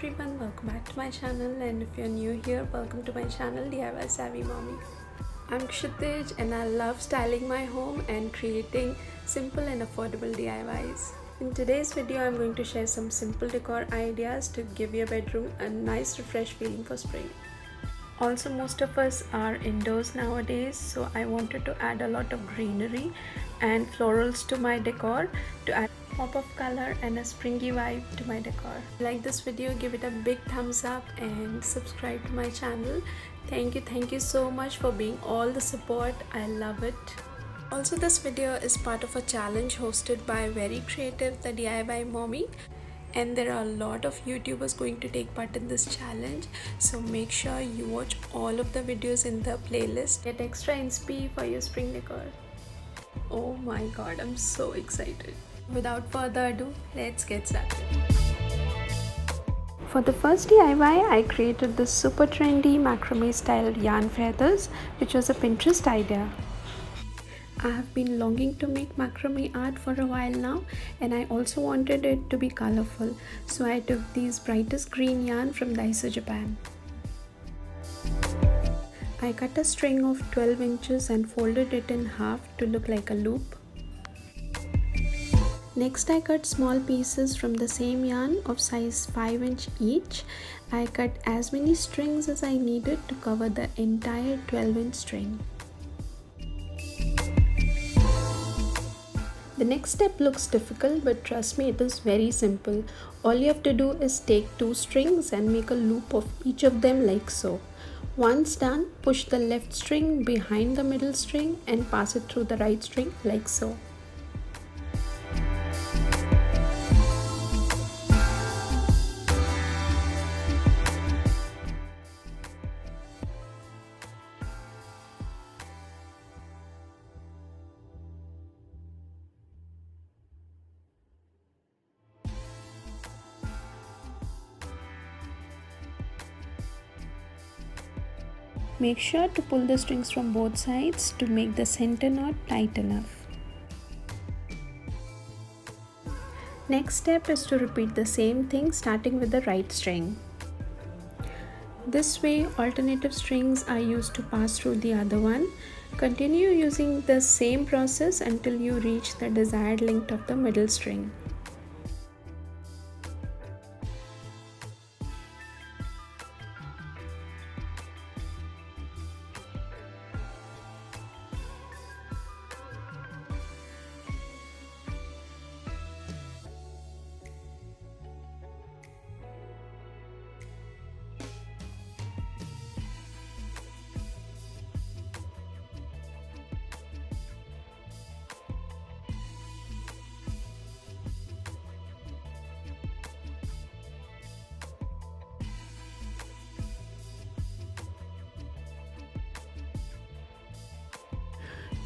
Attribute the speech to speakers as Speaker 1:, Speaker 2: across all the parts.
Speaker 1: everyone, welcome back to my channel, and if you're new here, welcome to my channel DIY Savvy Mommy. I'm Kshitij and I love styling my home and creating simple and affordable DIYs. In today's video, I'm going to share some simple decor ideas to give your bedroom a nice refresh feeling for spring. Also, most of us are indoors nowadays, so I wanted to add a lot of greenery and florals to my decor to add pop of color and a springy vibe to my decor. If you like this video, give it a big thumbs up and subscribe to my channel. Thank you so much for being all the support. I love it. Also, this video is part of a challenge hosted by Very Creative, the DIY Mommy, and there are a lot of YouTubers going to take part in this challenge, so make sure you watch all of the videos in the playlist. Get extra inspi for your spring decor. Oh my god, I'm so excited. Without further ado, let's get started. For the first DIY, I created this super trendy macrame style yarn feathers, which was a Pinterest idea. I have been longing to make macrame art for a while now, and I also wanted it to be colorful, so I took these brightest green yarn from Daiso, Japan. I cut a string of 12 inches and folded it in half to look like a loop. Next, I cut small pieces from the same yarn of size 5 inch each. I cut as many strings as I needed to cover the entire 12-inch string. The next step looks difficult, but trust me, it is very simple. All you have to do is take 2 strings and make a loop of each of them like so. Once done, push the left string behind the middle string and pass it through the right string like so. Make sure to pull the strings from both sides to make the center knot tight enough. Next step is to repeat the same thing starting with the right string. This way, alternative strings are used to pass through the other one. Continue using the same process until you reach the desired length of the middle string.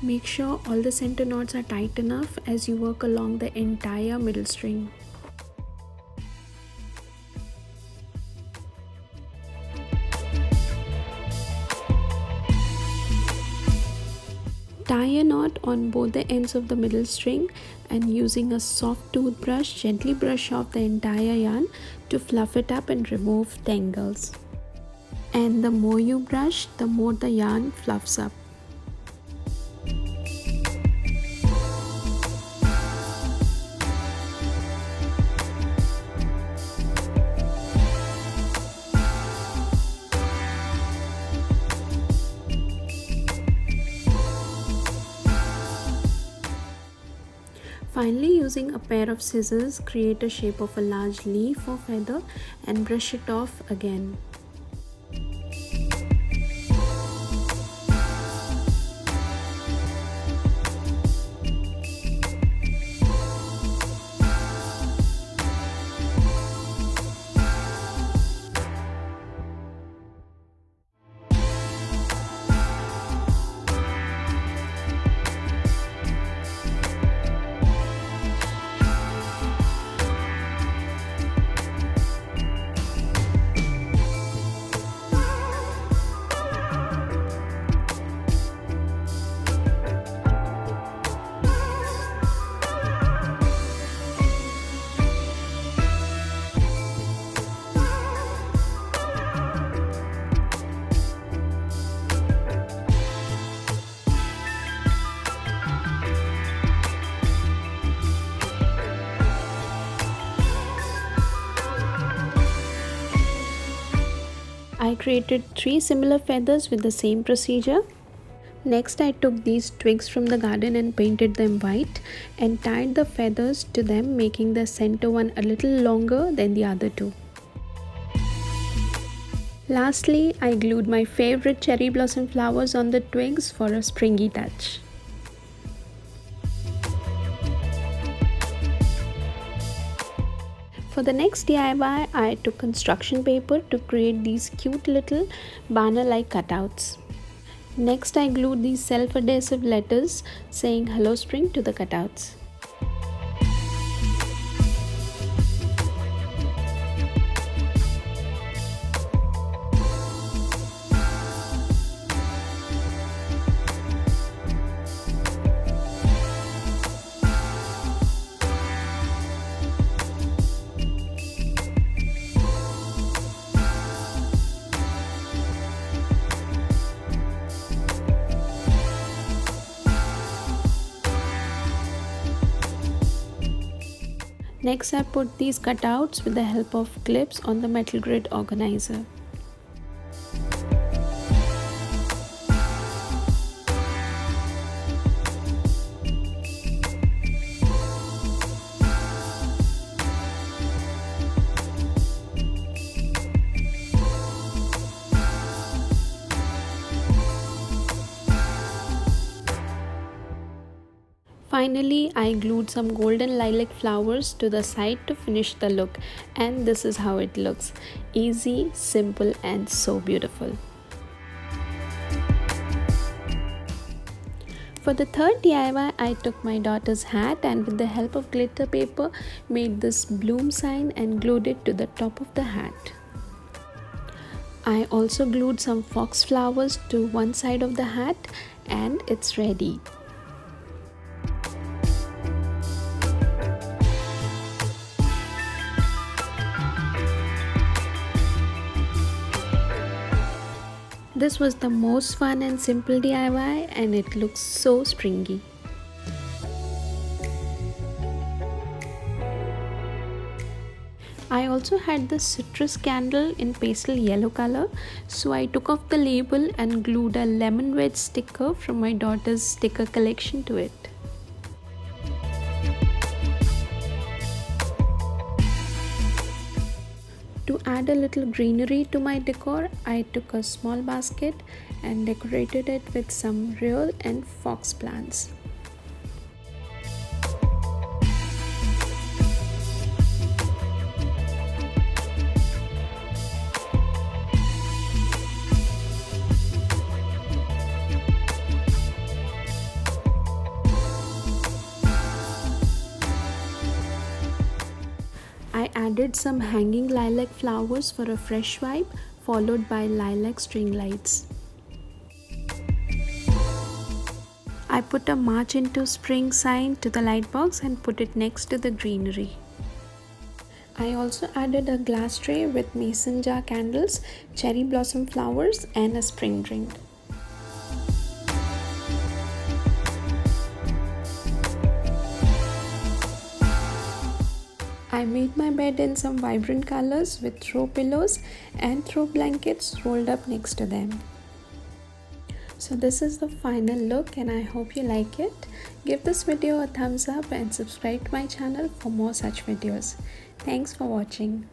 Speaker 1: Make sure all the center knots are tight enough as you work along the entire middle string. Tie a knot on both the ends of the middle string, and using a soft toothbrush, gently brush off the entire yarn to fluff it up and remove tangles. And the more you brush, the more the yarn fluffs up. Finally, using a pair of scissors, create a shape of a large leaf or feather and brush it off again. I created 3 similar feathers with the same procedure. Next, I took these twigs from the garden and painted them white and tied the feathers to them, making the center one a little longer than the other two. Lastly, I glued my favorite cherry blossom flowers on the twigs for a springy touch. For the next DIY, I took construction paper to create these cute little banner-like cutouts. Next, I glued these self-adhesive letters saying Hello Spring to the cutouts. Next, I put these cutouts with the help of clips on the metal grid organizer. Finally, I glued some golden lilac flowers to the side to finish the look, and this is how it looks. Easy, simple, and so beautiful. For the third DIY, I took my daughter's hat and with the help of glitter paper made this bloom sign and glued it to the top of the hat. I also glued some fox flowers to one side of the hat and it's ready. This was the most fun and simple DIY and it looks so springy. I also had this citrus candle in pastel yellow color, so I took off the label and glued a lemon wedge sticker from my daughter's sticker collection to it. To add a little greenery to my decor, I took a small basket and decorated it with some real and fox plants. I added some hanging lilac flowers for a fresh vibe, followed by lilac string lights. I put a March into Spring sign to the light box and put it next to the greenery. I also added a glass tray with mason jar candles, cherry blossom flowers, and a spring drink. I made my bed in some vibrant colors with throw pillows and throw blankets rolled up next to them. So this is the final look and I hope you like it. Give this video a thumbs up and subscribe to my channel for more such videos. Thanks for watching.